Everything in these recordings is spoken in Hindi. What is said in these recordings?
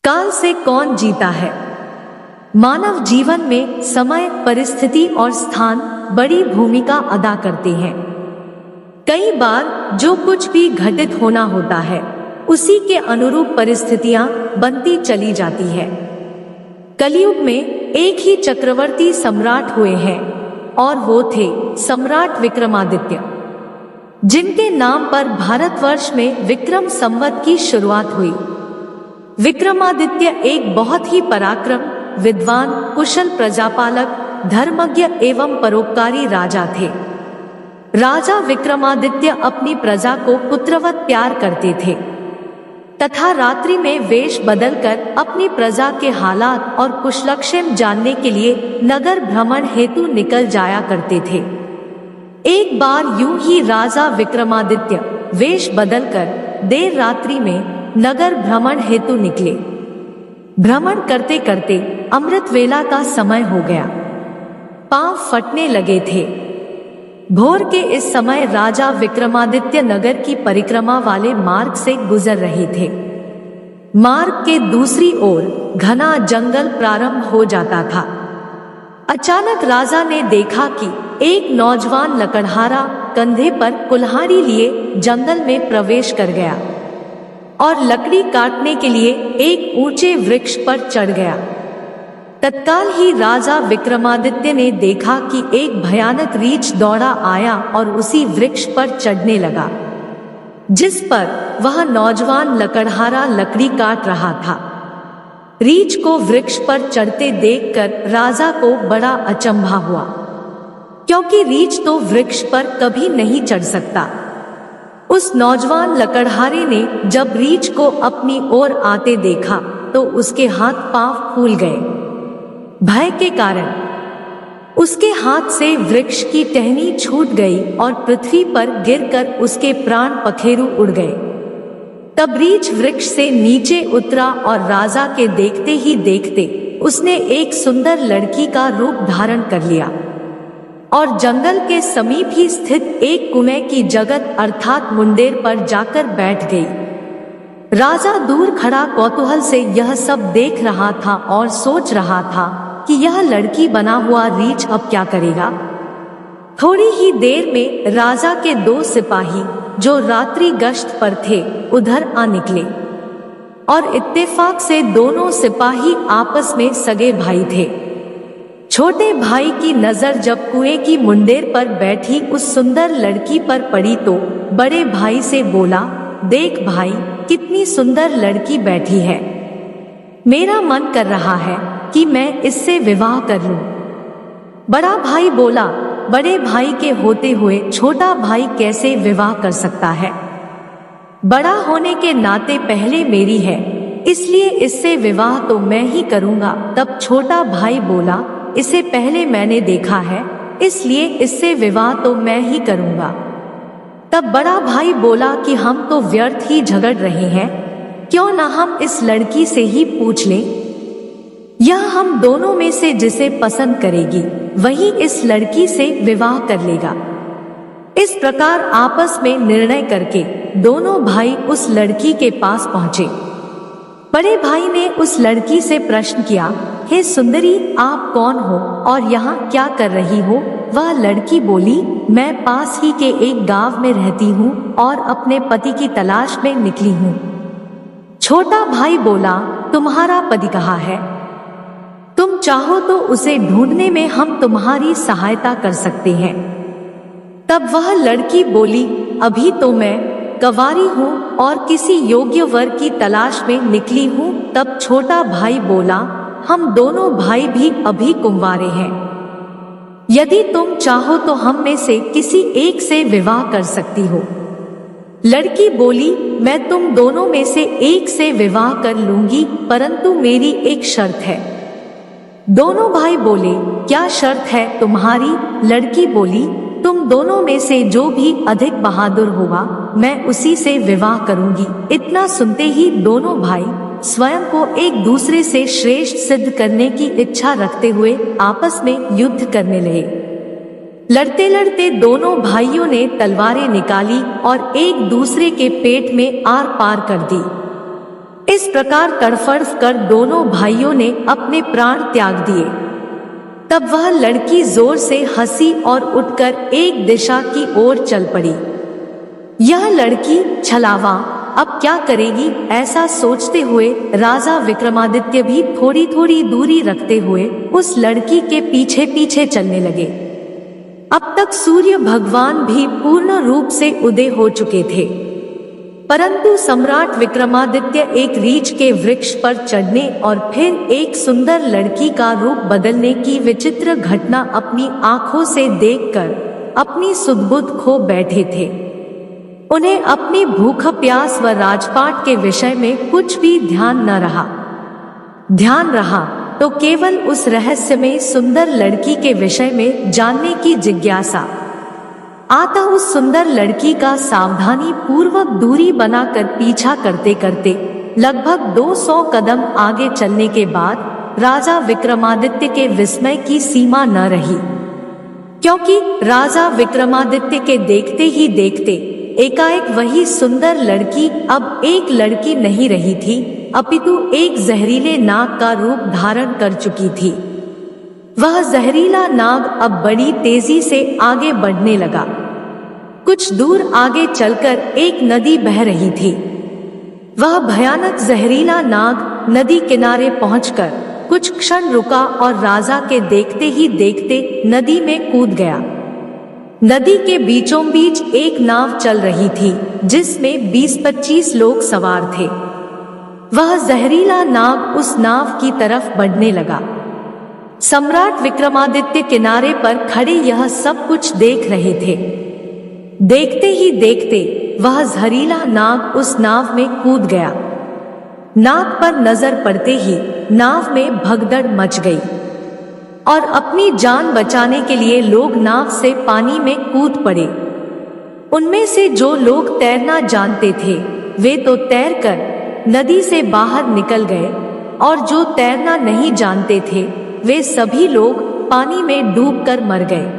काल से कौन जीता है? मानव जीवन में समय, परिस्थिति और स्थान बड़ी भूमिका अदा करते हैं। कई बार जो कुछ भी घटित होना होता है उसी के अनुरूप परिस्थितियां बनती चली जाती है। कलयुग में एक ही चक्रवर्ती सम्राट हुए हैं और वो थे सम्राट विक्रमादित्य, जिनके नाम पर भारतवर्ष में विक्रम संवत की शुरुआत हुई। विक्रमादित्य एक बहुत ही पराक्रम, विद्वान, कुशल प्रजापालक, धर्मज्ञ एवं परोपकारी राजा थे। राजा विक्रमादित्य अपनी प्रजा को पुत्रवत प्यार करते थे तथा रात्रि में वेश बदलकर अपनी प्रजा के हालात और कुशलक्षेम जानने के लिए नगर भ्रमण हेतु निकल जाया करते थे। एक बार यूं ही राजा विक्रमादित्य वेश बदलकर देर रात्रि में नगर भ्रमण हेतु निकले। भ्रमण करते करते अमृत वेला का समय हो गया। पांव फटने लगे थे। भोर के इस समय राजा विक्रमादित्य नगर की परिक्रमा वाले मार्ग से गुजर रहे थे। मार्ग के दूसरी ओर घना जंगल प्रारंभ हो जाता था। अचानक राजा ने देखा कि एक नौजवान लकड़हारा कंधे पर कुल्हाड़ी लिए जंगल में प्रवेश कर गया और लकड़ी काटने के लिए एक ऊंचे वृक्ष पर चढ़ गया। तत्काल ही राजा विक्रमादित्य ने देखा कि एक भयानक रीछ दौड़ा आया और उसी वृक्ष पर चढ़ने लगा, जिस पर वह नौजवान लकड़हारा लकड़ी काट रहा था। रीछ को वृक्ष पर चढ़ते देखकर राजा को बड़ा अचंभा हुआ, क्योंकि रीछ तो वृक्ष पर कभी नहीं चढ़ सकता। उस नौजवान लकड़हारे ने जब रीछ को अपनी ओर आते देखा तो उसके हाथ पांव फूल गए। भय के कारण उसके हाथ से वृक्ष की टहनी छूट गई और पृथ्वी पर गिरकर उसके प्राण पखेरु उड़ गए। तब रीछ वृक्ष से नीचे उतरा और राजा के देखते ही देखते उसने एक सुंदर लड़की का रूप धारण कर लिया और जंगल के समीप ही स्थित एक कुएं की जगत अर्थात मुंडेर पर जाकर बैठ गई। राजा दूर खड़ा कौतूहल से यह सब देख रहा था और सोच रहा था कि यह लड़की बना हुआ रीछ अब क्या करेगा। थोड़ी ही देर में राजा के दो सिपाही जो रात्रि गश्त पर थे उधर आ निकले और इत्तेफाक से दोनों सिपाही आपस में सगे भाई थे। छोटे भाई की नजर जब कुएं की मुंडेर पर बैठी उस सुंदर लड़की पर पड़ी तो बड़े भाई से बोला, देख भाई, कितनी सुंदर लड़की बैठी है। मेरा मन कर रहा है कि मैं इससे विवाह कर लूं। बड़ा भाई बोला, बड़े भाई के होते हुए छोटा भाई कैसे विवाह कर सकता है? बड़ा होने के नाते पहले मेरी है, इसलिए इससे विवाह तो मैं ही करूंगा। तब छोटा भाई बोला, इसे पहले मैंने देखा है, इसलिए इससे विवाह तो मैं ही करूंगा। तब बड़ा भाई बोला कि हम तो व्यर्थ ही झगड़ रहे हैं, क्यों ना हम इस लड़की से ही पूछ लें। यह हम दोनों में से जिसे पसंद करेगी वही इस लड़की से विवाह कर लेगा। इस प्रकार आपस में निर्णय करके दोनों भाई उस लड़की के पास पहुंचे। बड़े भाई ने उस लड़की से प्रश्न किया, हे सुंदरी, आप कौन हो और यहाँ क्या कर रही हो? वह लड़की बोली, मैं पास ही के एक गांव में रहती हूँ और अपने पति की तलाश में निकली हूँ। छोटा भाई बोला, तुम्हारा पति कहाँ है? तुम चाहो तो उसे ढूंढने में हम तुम्हारी सहायता कर सकते हैं। तब वह लड़की बोली, अभी तो मैं कंवारी हूँ और किसी योग्य वर की तलाश में निकली हूँ। तब छोटा भाई बोला, हम दोनों भाई भी अभी कुंवारे हैं। यदि तुम चाहो तो हम में से किसी एक से विवाह कर सकती हो। लड़की बोली, मैं तुम दोनों में से एक से विवाह कर लूंगी, परंतु मेरी एक शर्त है। दोनों भाई बोले, क्या शर्त है तुम्हारी? लड़की बोली, तुम दोनों में से जो भी अधिक बहादुर होगा मैं उसी से विवाह करूंगी। इतना सुनते ही दोनों भाई स्वयं को एक दूसरे से श्रेष्ठ सिद्ध करने की इच्छा रखते हुए आपस में युद्ध करने लगे। लड़ते लड़ते दोनों भाइयों ने तलवारें निकाली और एक दूसरे के पेट में आर पार कर दी। इस प्रकार तड़फड़ कर दोनों भाइयों ने अपने प्राण त्याग दिए। तब वह लड़की जोर से हंसी और उठकर एक दिशा की ओर चल पड़ी। यह लड़की छलावा अब क्या करेगी, ऐसा सोचते हुए राजा विक्रमादित्य भी थोड़ी थोड़ी दूरी रखते हुए उस लड़की के पीछे पीछे चलने लगे। अब तक सूर्य भगवान भी पूर्ण रूप से उदय हो चुके थे, परंतु सम्राट विक्रमादित्य एक रीछ के वृक्ष पर चढ़ने और फिर एक सुंदर लड़की का रूप बदलने की विचित्र घटना अपनी आंखों से देखकर अपनी सुध-बुध खो बैठे थे। उन्हें अपनी भूख प्यास व राजपाट के विषय में कुछ भी ध्यान न रहा। ध्यान रहा तो केवल उस रहस्यमय सुंदर लड़की के विषय में जानने की जिज्ञासा। आता उस सुंदर लड़की का सावधानी पूर्वक दूरी बनाकर पीछा करते करते लगभग 200 कदम आगे चलने के बाद राजा विक्रमादित्य के विस्मय की सीमा न रही, क्योंकि राजा विक्रमादित्य के देखते ही देखते एकाएक वही सुंदर लड़की अब एक लड़की नहीं रही थी, अपितु एक जहरीले नाग का रूप धारण कर चुकी थी। वह जहरीला नाग अब बड़ी तेजी से आगे बढ़ने लगा। कुछ दूर आगे चलकर एक नदी बह रही थी। वह भयानक जहरीला नाग नदी किनारे पहुंचकर कुछ क्षण रुका और राजा के देखते ही देखते नदी में कूद गया। नदी के बीचों बीच एक नाव चल रही थी जिसमें 20-25 लोग सवार थे। वह जहरीला नाग उस नाव की तरफ बढ़ने लगा। सम्राट विक्रमादित्य किनारे पर खड़े यह सब कुछ देख रहे थे। देखते ही देखते वह जहरीला नाग उस नाव में कूद गया। नाग पर नजर पड़ते ही नाव में भगदड़ मच गई और अपनी जान बचाने के लिए लोग नाव से पानी में कूद पड़े। उनमें से जो लोग तैरना जानते थे वे तो तैरकर नदी से बाहर निकल गए और जो तैरना नहीं जानते थे वे सभी लोग पानी में डूबकर मर गए।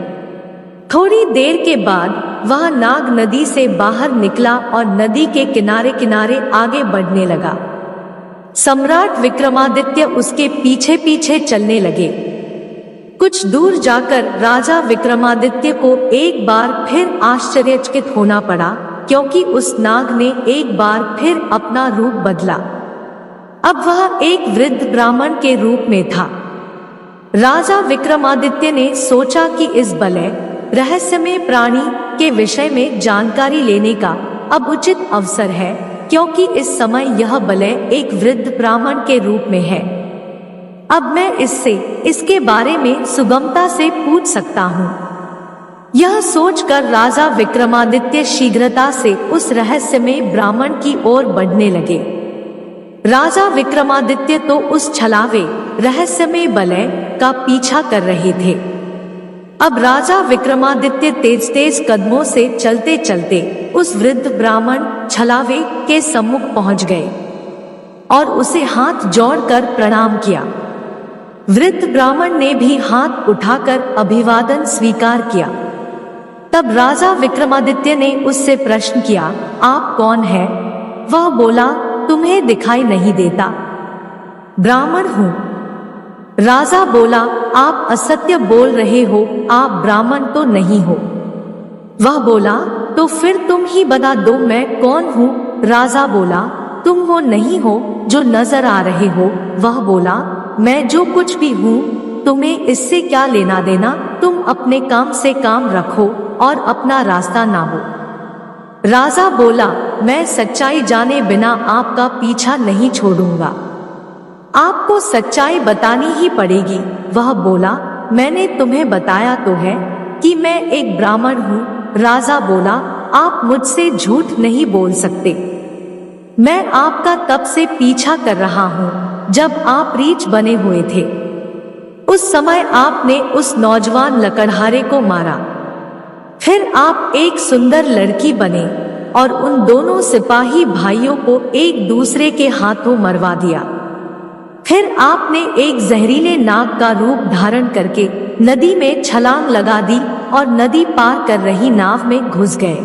थोड़ी देर के बाद वह नाग नदी से बाहर निकला और नदी के किनारे किनारे आगे बढ़ने लगा। सम्राट विक्रमादित्य उसके पीछे पीछे चलने लगे। कुछ दूर जाकर राजा विक्रमादित्य को एक बार फिर आश्चर्यचकित होना पड़ा, क्योंकि उस नाग ने एक बार फिर अपना रूप बदला। अब वह एक वृद्ध ब्राह्मण के रूप में था। राजा विक्रमादित्य ने सोचा कि इस बलय रहस्यमय प्राणी के विषय में जानकारी लेने का अब उचित अवसर है, क्योंकि इस समय यह बलय एक वृद्ध ब्राह्मण के रूप में है। अब मैं इससे इसके बारे में सुगमता से पूछ सकता हूँ। यह सोचकर राजा विक्रमादित्य शीघ्रता से उस रहस्यमय ब्राह्मण की ओर बढ़ने लगे। राजा विक्रमादित्य तो उस छलावे रहस्यमय बलय का पीछा कर रहे थे। अब राजा विक्रमादित्य तेज तेज कदमों से चलते चलते उस वृद्ध ब्राह्मण छलावे के सम्मुख पहुंच गए और उसे हाथ जोड़कर प्रणाम किया। वृद्ध ब्राह्मण ने भी हाथ उठाकर अभिवादन स्वीकार किया। तब राजा विक्रमादित्य ने उससे प्रश्न किया, आप कौन हैं? वह बोला, तुम्हें दिखाई नहीं देता। ब्राह्मण हूँ। राजा बोला, आप असत्य बोल रहे हो, आप ब्राह्मण तो नहीं हो। वह बोला, तो फिर तुम ही बता दो मैं कौन हूँ। राजा बोला, तुम वो नहीं हो जो नजर आ रहे हो। वह बोला, मैं जो कुछ भी हूँ, तुम्हें इससे क्या लेना देना? तुम अपने काम से काम रखो और अपना रास्ता ना हो। राजा बोला, मैं सच्चाई जाने बिना आपका पीछा नहीं छोड़ूंगा, आपको सच्चाई बतानी ही पड़ेगी। वह बोला, मैंने तुम्हें बताया तो है कि मैं एक ब्राह्मण हूँ। राजा बोला, आप मुझसे झूठ नहीं बोल सकते। मैं आपका तब से पीछा कर रहा हूँ जब आप रीछ बने हुए थे। उस समय आपने उस नौजवान लकड़हारे को मारा, फिर आप एक सुंदर लड़की बने और उन दोनों सिपाही भाइयों को एक दूसरे के हाथों मरवा दिया। फिर आपने एक जहरीले नाग का रूप धारण करके नदी में छलांग लगा दी और नदी पार कर रही नाव में घुस गए।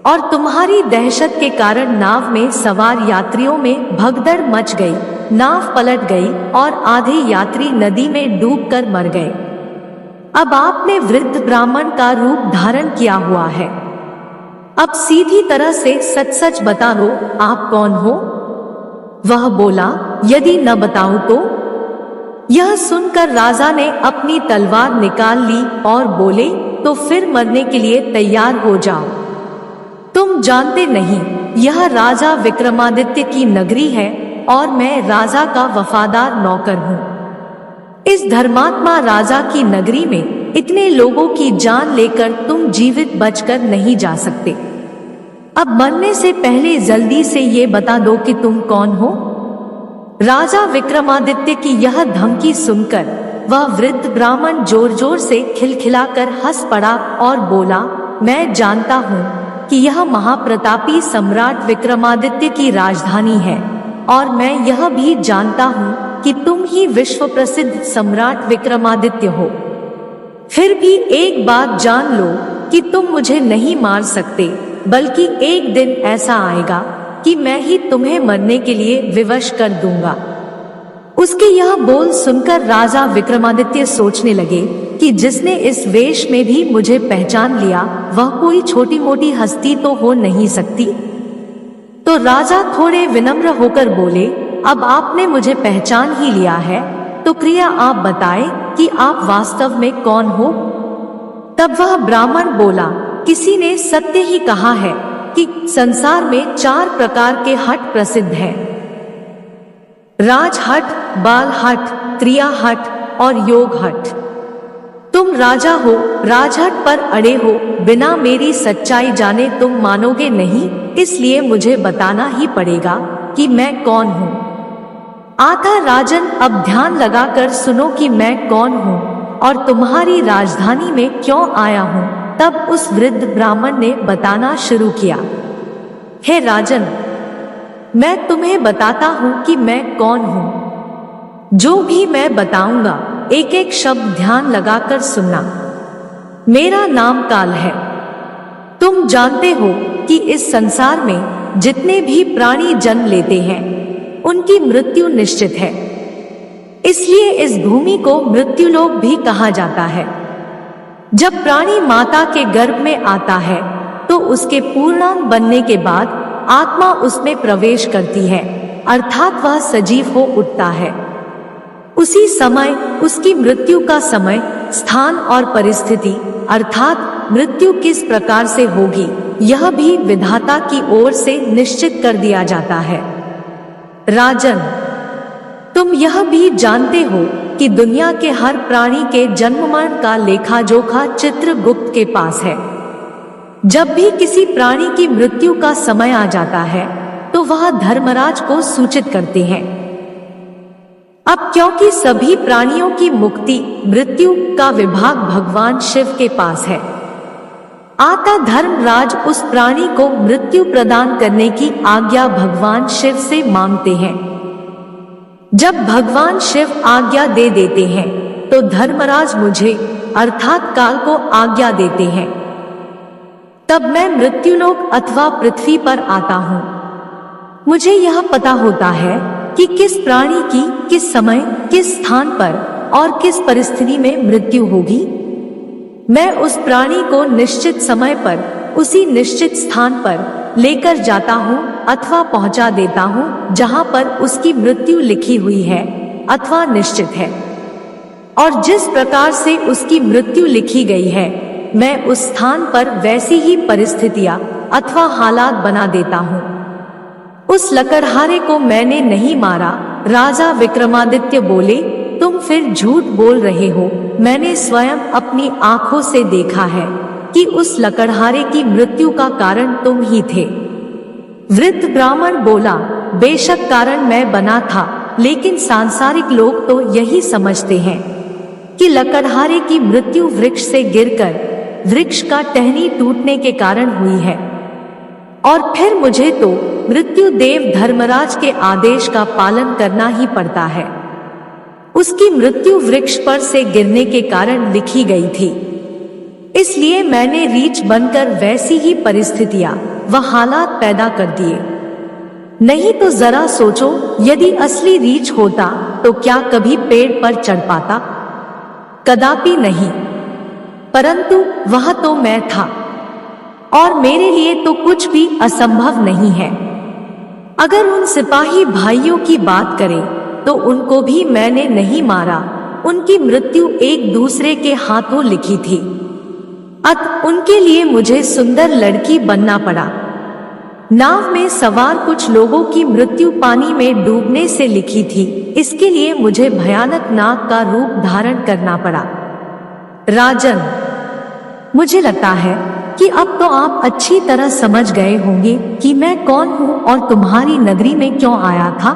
और तुम्हारी दहशत के कारण नाव में सवार यात्रियों में भगदड़ मच गई, नाव पलट गई और आधे यात्री नदी में डूबकर मर गए। अब आपने वृद्ध ब्राह्मण का रूप धारण किया हुआ है। अब सीधी तरह से सच सच बता दो, आप कौन हो? वह बोला, यदि न बताऊं तो? यह सुनकर राजा ने अपनी तलवार निकाल ली और बोले, तो फिर मरने के लिए तैयार हो जाओ। तुम जानते नहीं, यह राजा विक्रमादित्य की नगरी है और मैं राजा का वफादार नौकर हूँ। इस धर्मात्मा राजा की नगरी में इतने लोगों की जान लेकर तुम जीवित बचकर नहीं जा सकते। अब मरने से पहले जल्दी से ये बता दो कि तुम कौन हो? राजा विक्रमादित्य की यह धमकी सुनकर वह वृद्ध ब्राह्मण जोर जोर से खिलखिलाकर हंस पड़ा और बोला, मैं जानता हूँ कि यह महाप्रतापी सम्राट विक्रमादित्य की राजधानी है और मैं यह भी जानता हूँ कि तुम ही विश्व प्रसिद्ध सम्राट विक्रमादित्य हो। फिर भी एक बात जान लो कि तुम मुझे नहीं मार सकते, बल्कि एक दिन ऐसा आएगा कि मैं ही तुम्हें मरने के लिए विवश कर दूंगा। उसके यह बोल सुनकर राजा विक्रमादित्य सोचने लगे कि जिसने इस वेश में भी मुझे पहचान लिया वह कोई छोटी मोटी हस्ती तो हो नहीं सकती। तो राजा थोड़े विनम्र होकर बोले, अब आपने मुझे पहचान ही लिया है तो कृपया आप बताएं कि आप वास्तव में कौन हो? तब वह ब्राह्मण बोला, किसी ने सत्य ही कहा है कि संसार में 4 प्रकार के हट प्रसिद्ध हैं, राजहट, बालहट, त्रियाहट और योग हट। तुम राजा हो, राजहट पर अड़े हो, बिना मेरी सच्चाई जाने तुम मानोगे नहीं, इसलिए मुझे बताना ही पड़ेगा कि मैं कौन हूँ। आता राजन, अब ध्यान लगाकर सुनो कि मैं कौन हूँ और तुम्हारी राजधानी में क्यों आया हूँ। तब उस वृद्ध ब्राह्मण ने बताना शुरू किया, हे राजन, मैं तुम्हें बताता हूँ कि मैं कौन हूँ। जो भी मैं बताऊंगा एक एक शब्द ध्यान लगाकर सुनना। मेरा नाम काल है। तुम जानते हो कि इस संसार में जितने भी प्राणी जन्म लेते हैं उनकी मृत्यु निश्चित है, इसलिए इस भूमि को मृत्युलोक भी कहा जाता है। जब प्राणी माता के गर्भ में आता है तो उसके पूर्णांग बनने के बाद आत्मा उसमें प्रवेश करती है, अर्थात वह सजीव हो उठता है। उसी समय उसकी मृत्यु का समय, स्थान और परिस्थिति, अर्थात मृत्यु किस प्रकार से होगी, यह भी विधाता की ओर से निश्चित कर दिया जाता है। राजन, तुम यह भी जानते हो कि दुनिया के हर प्राणी के जन्म का लेखा जोखा चित्रगुप्त के पास है। जब भी किसी प्राणी की मृत्यु का समय आ जाता है तो वह धर्मराज को सूचित करते हैं। अब क्योंकि सभी प्राणियों की मुक्ति मृत्यु का विभाग भगवान शिव के पास है, आता धर्मराज उस प्राणी को मृत्यु प्रदान करने की आज्ञा भगवान शिव से मांगते हैं। जब भगवान शिव आज्ञा दे देते हैं तो धर्मराज मुझे अर्थात काल को आज्ञा देते हैं। तब मैं मृत्युलोक अथवा पृथ्वी पर आता हूँ। मुझे यह पता होता है कि किस प्राणी की किस समय, किस स्थान पर और किस परिस्थिति में मृत्यु होगी। मैं उस प्राणी को निश्चित समय पर उसी निश्चित स्थान पर लेकर जाता हूँ अथवा पहुँचा देता हूँ जहाँ पर उसकी मृत्यु लिखी हुई है अथवा निश्चित है, और जिस प्रकार से उसकी मृत्यु लिखी गई है मैं उस स्थान पर वैसी ही परिस्थितियां अथवा हालात बना देता हूँ। उस लकड़हारे को मैंने नहीं मारा। राजा विक्रमादित्य बोले, तुम फिर झूठ बोल रहे हो। मैंने स्वयं अपनी आंखों से देखा है कि उस लकड़हारे की मृत्यु का कारण तुम ही थे। वृद्ध ब्राह्मण बोला, बेशक कारण मैं बना था, लेकिन सांसारिक लोग तो यही समझते हैं कि लकड़हारे की मृत्यु वृक्ष से गिरकर वृक्ष का टहनी टूटने के कारण हुई है, और फिर मुझे तो मृत्यु देव धर्मराज के आदेश का पालन करना ही पड़ता है। उसकी मृत्यु वृक्ष पर से गिरने के कारण लिखी गई थी, इसलिए मैंने रीछ बनकर वैसी ही परिस्थितियां वह हालात पैदा कर दिए। नहीं तो जरा सोचो, यदि असली रीछ होता तो क्या कभी पेड़ पर चढ़ पाता? कदापि नहीं। परंतु वह तो मैं था, और मेरे लिए तो कुछ भी असंभव नहीं है। अगर उन सिपाही भाइयों की बात करें तो उनको भी मैंने नहीं मारा, उनकी मृत्यु एक दूसरे के हाथों लिखी थी। अतः उनके लिए मुझे सुंदर लड़की बनना पड़ा। नाव में सवार कुछ लोगों की मृत्यु पानी में डूबने से लिखी थी, इसके लिए मुझे भयानक नाग का रूप धारण करना पड़ा। राजन, मुझे लगता है कि अब तो आप अच्छी तरह समझ गए होंगे कि मैं कौन हूँ और तुम्हारी नगरी में क्यों आया था,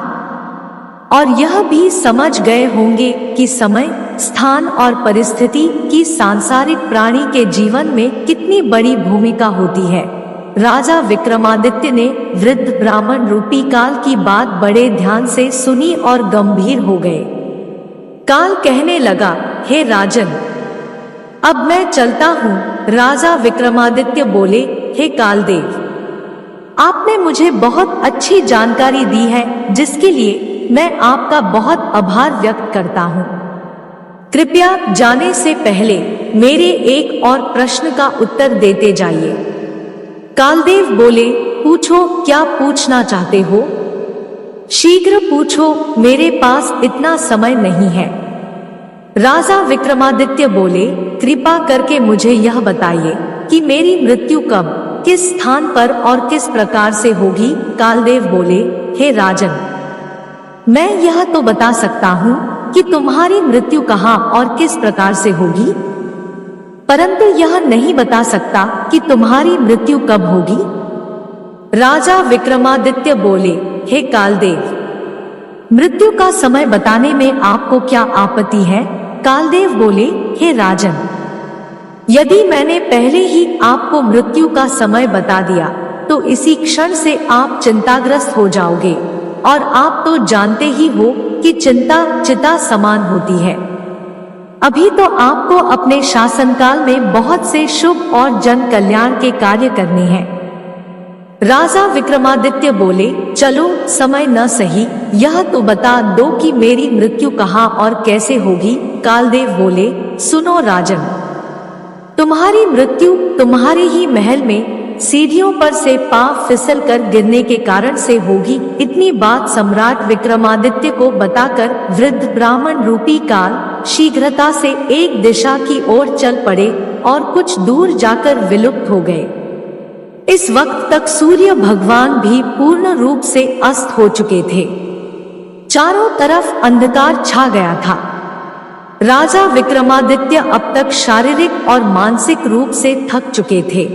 और यह भी समझ गए होंगे कि समय, स्थान और परिस्थिति की सांसारिक प्राणी के जीवन में कितनी बड़ी भूमिका होती है। राजा विक्रमादित्य ने वृद्ध ब्राह्मण रूपी काल की बात बड़े ध्यान से सुनी और गंभीर हो गए। काल कहने लगा, हे राजन, अब मैं चलता हूँ। राजा विक्रमादित्य बोले, हे कालदेव, आपने मुझे बहुत अच्छी जानकारी दी है, जिसके लिए मैं आपका बहुत आभार व्यक्त करता हूँ। कृपया जाने से पहले मेरे एक और प्रश्न का उत्तर देते जाइए। कालदेव बोले, पूछो, क्या पूछना चाहते हो? शीघ्र पूछो, मेरे पास इतना समय नहीं है। राजा विक्रमादित्य बोले, कृपा करके मुझे यह बताइए कि मेरी मृत्यु कब, किस स्थान पर और किस प्रकार से होगी? कालदेव बोले, हे राजन, मैं यह तो बता सकता हूँ कि तुम्हारी मृत्यु कहाँ और किस प्रकार से होगी, परंतु यह नहीं बता सकता कि तुम्हारी मृत्यु कब होगी। राजा विक्रमादित्य बोले, हे कालदेव, मृत्यु का समय बताने में आपको क्या आपत्ति है? कालदेव बोले, हे राजन, यदि मैंने पहले ही आपको मृत्यु का समय बता दिया तो इसी क्षण से आप चिंताग्रस्त हो जाओगे, और आप तो जानते ही हो कि चिंता चिता समान होती है। अभी तो आपको अपने शासनकाल में बहुत से शुभ और जन कल्याण के कार्य करने हैं। राजा विक्रमादित्य बोले, चलो, समय न सही, यह तो बता दो कि मेरी मृत्यु कहाँ और कैसे होगी। कालदेव बोले, सुनो राजन, तुम्हारी मृत्यु तुम्हारे ही महल में सीढ़ियों पर से पांव फिसल कर गिरने के कारण से होगी। इतनी बात सम्राट विक्रमादित्य को बताकर वृद्ध ब्राह्मण रूपी काल शीघ्रता से एक दिशा की ओर चल पड़े और कुछ दूर जाकर विलुप्त हो गए। इस वक्त तक सूर्य भगवान भी पूर्ण रूप से अस्त हो चुके थे। चारों तरफ अंधकार छा गया था। राजा विक्रमादित्य अब तक शारीरिक और मानसिक रूप से थक चुके थे।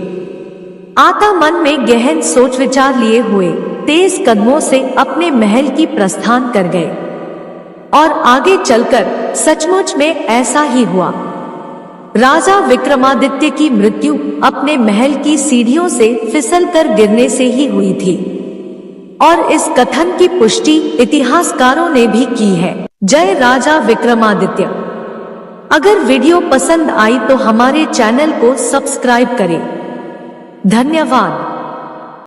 आता मन में गहन सोच विचार लिए हुए तेज कदमों से अपने महल की प्रस्थान कर गए, और आगे चलकर सचमुच में ऐसा ही हुआ। राजा विक्रमादित्य की मृत्यु अपने महल की सीढ़ियों से फिसलकर गिरने से ही हुई थी, और इस कथन की पुष्टि इतिहासकारों ने भी की है। जय राजा विक्रमादित्य। अगर वीडियो पसंद आई तो हमारे चैनल को सब्सक्राइब करें। धन्यवाद।